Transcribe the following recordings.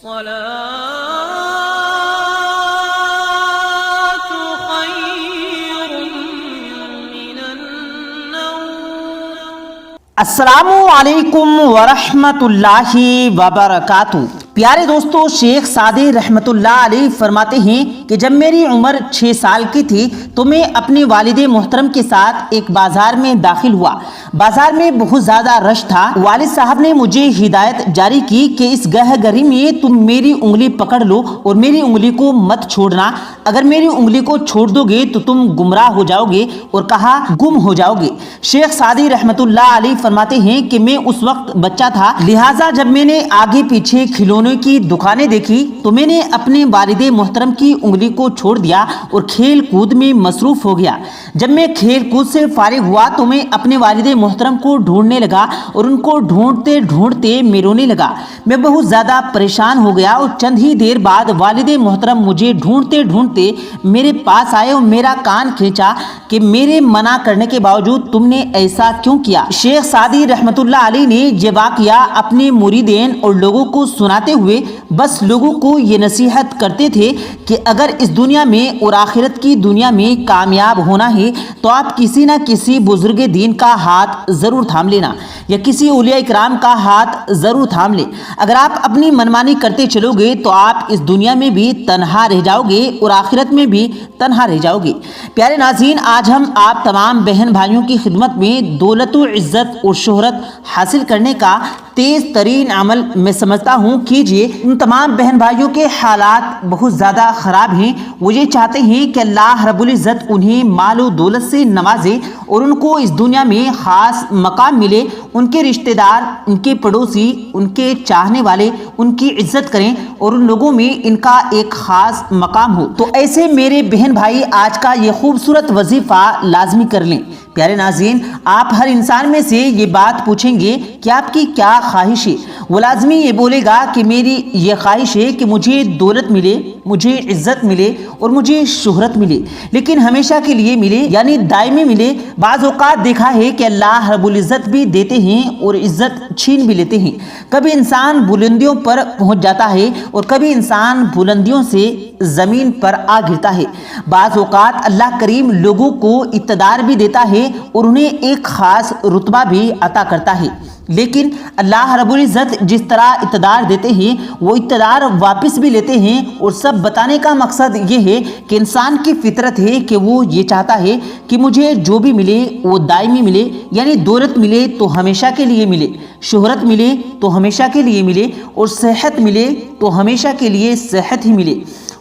الصلاة خير من النوم۔ السلام علیکم ورحمۃ اللہ وبرکاتہ۔ پیارے دوستو، شیخ سعدی رحمۃ اللہ علیہ فرماتے ہیں کہ جب میری عمر 6 سال کی تھی تو میں اپنے والد محترم کے ساتھ ایک بازار میں داخل ہوا۔ بازار میں بہت زیادہ رش تھا۔ والد صاحب نے مجھے ہدایت جاری کی کہ اس گہری میں تم میری انگلی پکڑ لو اور میری انگلی کو مت چھوڑنا، اگر میری انگلی کو چھوڑ دو گے تو تم گمراہ ہو جاؤ گے اور کہا گم ہو جاؤ گے۔ شیخ سعدی رحمۃ اللہ علیہ فرماتے ہیں کہ میں اس وقت بچہ تھا، لہٰذا جب میں نے آگے پیچھے کھلونے کی دکانیں دیکھی تو میں نے اپنے والد محترم کی انگلی کو چھوڑ دیا اور کھیل کود میں مصروف ہو گیا۔ جب میں کھیل کود سے فارغ ہوا تو میں اپنے والد محترم کو ڈھونڈنے لگا اور ان کو ڈھونڈتے ڈھونڈتے میں رونے لگا۔ میں بہت زیادہ پریشان ہو گیا اور چند ہی دیر بعد والد محترم مجھے ڈھونڈتے ڈھونڈتے میرے پاس آئے اور میرا کان کھینچا کہ میرے منع کرنے کے باوجود تم نے ایسا کیوں کیا؟ شیخ سعدی رحمۃ اللہ علیہ نے یہ واقعہ اپنے مریدین اور لوگوں کو سناتے ہوئے بس لوگوں کو یہ نصیحت کرتے تھے کہ اگر اس دنیا میں اور آخرت کی دنیا میں کامیاب ہونا ہے تو آپ کسی نہ کسی بزرگ دین کا ہاتھ ضرور تھام لینا یا کسی اولیاء اکرام کا ہاتھ ضرور تھام لیں۔ اگر آپ اپنی منمانی کرتے چلو گے تو آپ اس دنیا میں بھی تنہا رہ جاؤ گے اور آخرت میں بھی تنہا رہ جاؤ گے۔ پیارے ناظرین، آج ہم آپ تمام بہن بھائیوں کی خدمت میں دولت و عزت اور شہرت حاصل کرنے کا تیز ترین عمل میں سمجھتا ہوں کیجئے۔ ان تمام بہن بھائیوں کے حالات بہت زیادہ خراب ہیں، وہ یہ چاہتے ہیں کہ اللہ رب العزت انہیں مال و دولت سے نوازے اور ان کو اس دنیا میں خاص مقام ملے، ان کے رشتہ دار، ان کے پڑوسی، ان کے چاہنے والے ان کی عزت کریں اور ان لوگوں میں ان کا ایک خاص مقام ہو۔ تو ایسے میرے بہن بھائی آج کا یہ خوبصورت وظیفہ لازمی کر لیں۔ پیارے ناظرین، آپ ہر انسان میں سے یہ بات پوچھیں گے کہ آپ کی کیا خواہش ہے؟ وہ لازمی یہ بولے گا کہ میری یہ خواہش ہے کہ مجھے دولت ملے، مجھے عزت ملے اور مجھے شہرت ملے، لیکن ہمیشہ کے لیے ملے، یعنی دائمی ملے۔ بعض اوقات دیکھا ہے کہ اللہ رب العزت بھی دیتے ہیں اور عزت چھین بھی لیتے ہیں۔ کبھی انسان بلندیوں پر پہنچ جاتا ہے اور کبھی انسان بلندیوں سے زمین پر آ گرتا ہے۔ بعض اوقات اللہ کریم لوگوں کو اقتدار بھی دیتا ہے اور انہیں ایک خاص رتبہ بھی عطا کرتا ہے، لیکن اللہ رب العزت جس طرح اقتدار دیتے ہیں وہ اقتدار واپس بھی لیتے ہیں، اور سب بتانے کا مقصد یہ ہے کہ انسان کی فطرت ہے کہ وہ یہ چاہتا ہے کہ مجھے جو بھی ملے وہ دائمی ملے، یعنی دولت ملے تو ہمیشہ کے لیے ملے، شہرت ملے تو ہمیشہ کے لیے ملے، اور صحت ملے تو ہمیشہ کے لیے صحت ہی ملے،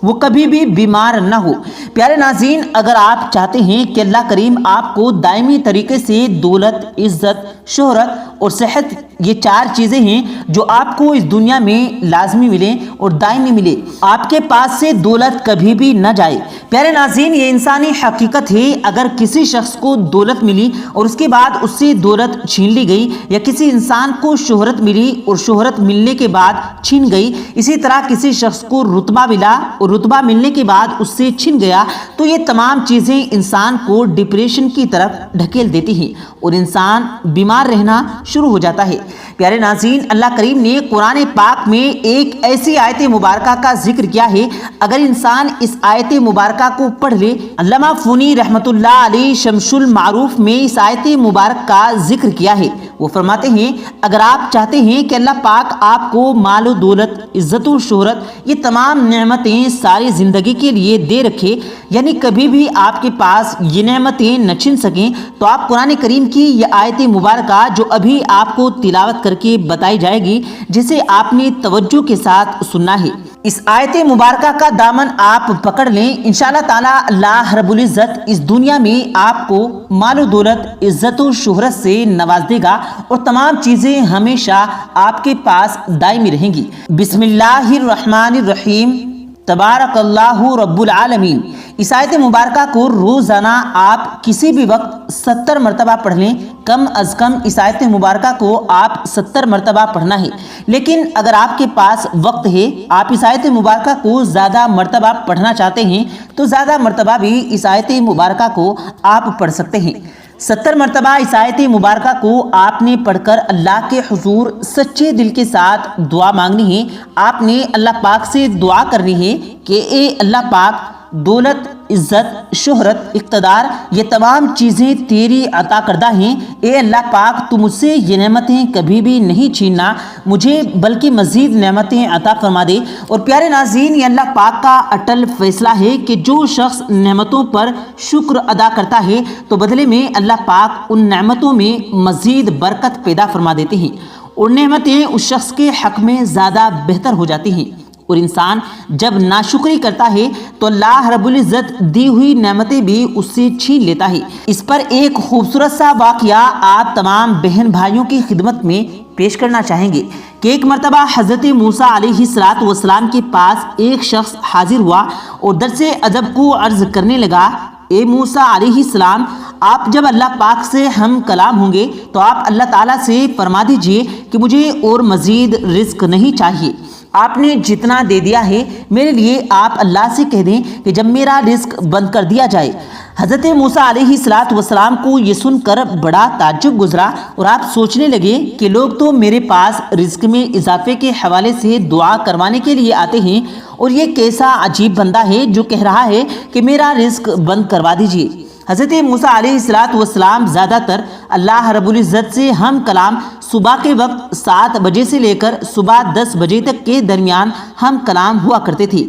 وہ کبھی بھی بیمار نہ ہو۔ پیارے ناظرین، اگر آپ چاہتے ہیں کہ اللہ کریم آپ کو دائمی طریقے سے دولت، عزت، شہرت اور صحت، یہ 4 چیزیں ہیں جو آپ کو اس دنیا میں لازمی ملیں اور دائمی ملے، آپ کے پاس سے دولت کبھی بھی نہ جائے۔ پیارے ناظرین، یہ انسانی حقیقت ہے، اگر کسی شخص کو دولت ملی اور اس کے بعد اس سے دولت چھین لی گئی، یا کسی انسان کو شہرت ملی اور شہرت ملنے کے بعد چھن گئی، اسی طرح کسی شخص کو رتبہ ملا اور رتبہ ملنے کے بعد اس سے چھن گیا، تو یہ تمام چیزیں انسان کو ڈپریشن کی طرف ڈھکیل دیتی ہیں اور انسان بیمار رہنا شروع ہو جاتا ہے۔ پیارے ناظرین، اللہ کریم نے قرآن پاک میں ایک ایسی آیت مبارکہ کا ذکر کیا ہے، اگر انسان اس آیت مبارکہ کو پڑھ لے، علامہ فونی رحمۃ اللہ علیہ شمس المعروف میں اس آیت مبارک کا ذکر کیا ہے۔ وہ فرماتے ہیں اگر آپ چاہتے ہیں کہ اللہ پاک آپ کو مال و دولت، عزت و شہرت، یہ تمام نعمتیں ساری زندگی کے لیے دے رکھے، یعنی کبھی بھی آپ کے پاس یہ نعمتیں نہ چھن سکیں، تو آپ قرآن کریم کی یہ آیت مبارکہ جو ابھی آپ کو تلاوت کر کے بتائی جائے گی، جسے آپ نے توجہ کے ساتھ سننا ہے، اس آیت مبارکہ کا دامن آپ پکڑ لیں، انشاءاللہ تعالی اللہ رب العزت اس دنیا میں آپ کو مال و دولت، عزت و شہرت سے نواز دے گا اور تمام چیزیں ہمیشہ آپ کے پاس دائمی رہیں گی۔ بسم اللہ الرحمن الرحیم، تبارک اللہ رب العالمین۔ اس آیت مبارکہ کو روزانہ آپ کسی بھی وقت 70 مرتبہ پڑھ لیں، کم از کم اس آیت مبارکہ کو آپ 70 مرتبہ پڑھنا ہے، لیکن اگر آپ کے پاس وقت ہے، آپ اس آیت مبارکہ کو زیادہ مرتبہ پڑھنا چاہتے ہیں تو زیادہ مرتبہ بھی اس آیت مبارکہ کو آپ پڑھ سکتے ہیں۔ 70 مرتبہ اس آیت مبارکہ کو آپ نے پڑھ کر اللہ کے حضور سچے دل کے ساتھ دعا مانگنی ہے۔ آپ نے اللہ پاک سے دعا کرنی ہے کہ اے اللہ پاک، دولت، عزت، شہرت، اقتدار، یہ تمام چیزیں تیری عطا کردہ ہیں۔ اے اللہ پاک، تو مجھ سے یہ نعمتیں کبھی بھی نہیں چھیننا، مجھے بلکہ مزید نعمتیں عطا فرما دے۔ اور پیارے ناظرین، یہ اللہ پاک کا اٹل فیصلہ ہے کہ جو شخص نعمتوں پر شکر ادا کرتا ہے تو بدلے میں اللہ پاک ان نعمتوں میں مزید برکت پیدا فرما دیتے ہیں، اور نعمتیں اس شخص کے حق میں زیادہ بہتر ہو جاتی ہیں۔ اور انسان جب ناشکری کرتا ہے تو اللہ رب العزت دی ہوئی نعمتیں بھی اس سے چھین لیتا ہے۔ اس پر ایک خوبصورت سا واقعہ آپ تمام بہن بھائیوں کی خدمت میں پیش کرنا چاہیں گے کہ ایک مرتبہ حضرت موسیٰ علیہ السلام کے پاس ایک شخص حاضر ہوا اور درس ادب کو عرض کرنے لگا، اے موسیٰ علیہ السلام، آپ جب اللہ پاک سے ہم کلام ہوں گے تو آپ اللہ تعالیٰ سے فرما دیجئے کہ مجھے اور مزید رزق نہیں چاہیے، آپ نے جتنا دے دیا ہے میرے لیے آپ اللہ سے کہہ دیں کہ جب میرا رزق بند کر دیا جائے۔ حضرت موسیٰ علیہ السلام کو یہ سن کر بڑا تعجب گزرا اور آپ سوچنے لگے کہ لوگ تو میرے پاس رزق میں اضافے کے حوالے سے دعا کروانے کے لیے آتے ہیں، اور یہ کیسا عجیب بندہ ہے جو کہہ رہا ہے کہ میرا رزق بند کروا دیجیے۔ حضرت موسیٰ علیہ السلام زیادہ تر اللہ رب العزت سے ہم کلام صبح کے وقت 7 بجے سے لے کر صبح 10 بجے تک کے درمیان ہم کلام ہوا کرتے تھے۔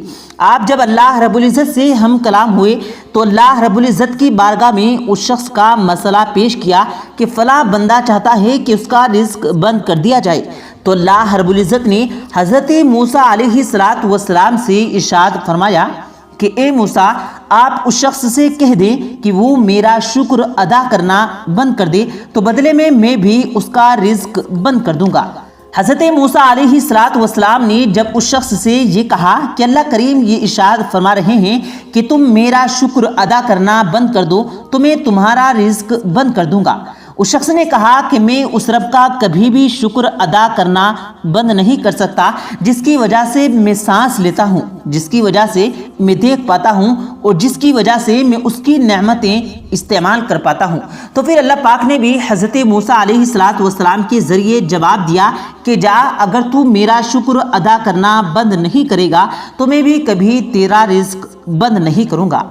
آپ جب اللہ رب العزت سے ہم کلام ہوئے تو اللہ رب العزت کی بارگاہ میں اس شخص کا مسئلہ پیش کیا کہ فلاں بندہ چاہتا ہے کہ اس کا رزق بند کر دیا جائے، تو اللہ رب العزت نے حضرت موسیٰ علیہ السلام سے ارشاد فرمایا کہ اے موسیٰ، آپ اس شخص سے کہہ دیں کہ وہ میرا شکر ادا کرنا بند کر دے تو بدلے میں بھی اس کا رزق بند کر دوں گا۔ حضرت موسیٰ علیہ السلام نے جب اس شخص سے یہ کہا کہ اللہ کریم یہ ارشاد فرما رہے ہیں کہ تم میرا شکر ادا کرنا بند کر دو تو میں تمہارا رزق بند کر دوں گا، اس شخص نے کہا کہ میں اس رب کا کبھی بھی شکر ادا کرنا بند نہیں کر سکتا جس کی وجہ سے میں سانس لیتا ہوں، جس کی وجہ سے میں دیکھ پاتا ہوں، اور جس کی وجہ سے میں اس کی نعمتیں استعمال کر پاتا ہوں۔ تو پھر اللہ پاک نے بھی حضرت موسیٰ علیہ السلام کے ذریعے جواب دیا کہ جا، اگر تو میرا شکر ادا کرنا بند نہیں کرے گا تو میں بھی کبھی تیرا رزق بند نہیں کروں گا۔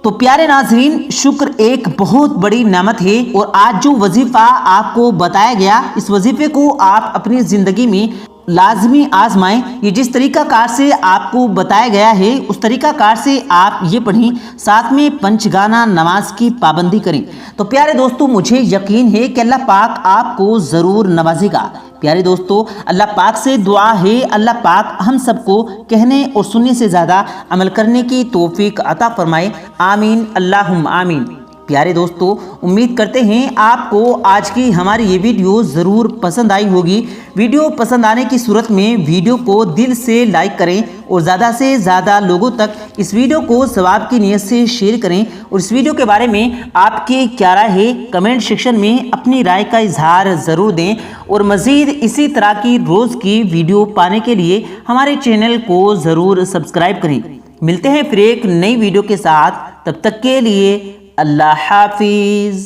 تو پیارے ناظرین، شکر ایک بہت بڑی نعمت ہے، اور آج جو وظیفہ آپ کو بتایا گیا اس وظیفے کو آپ اپنی زندگی میں لازمی آزمائیں۔ یہ جس طریقہ کار سے آپ کو بتایا گیا ہے اس طریقہ کار سے آپ یہ پڑھیں، ساتھ میں پنچگانہ نماز کی پابندی کریں۔ تو پیارے دوستو، مجھے یقین ہے کہ اللہ پاک آپ کو ضرور نوازے گا۔ پیارے دوستو، اللہ پاک سے دعا ہے اللہ پاک ہم سب کو کہنے اور سننے سے زیادہ عمل کرنے کی توفیق عطا فرمائے، آمین اللہم آمین۔ پیارے دوستو، امید کرتے ہیں آپ کو آج کی ہماری یہ ویڈیو ضرور پسند آئی ہوگی۔ ویڈیو پسند آنے کی صورت میں ویڈیو کو دل سے لائک کریں اور زیادہ سے زیادہ لوگوں تک اس ویڈیو کو ثواب کی نیت سے شیئر کریں، اور اس ویڈیو کے بارے میں آپ کی کیا رائے ہے کمنٹ سیکشن میں اپنی رائے کا اظہار ضرور دیں، اور مزید اسی طرح کی روز کی ویڈیو پانے کے لیے ہمارے چینل کو ضرور سبسکرائب کریں۔ ملتے ہیں پھر ایک نئی ویڈیو کے ساتھ، تب تک کے لیے اللہ حافظ۔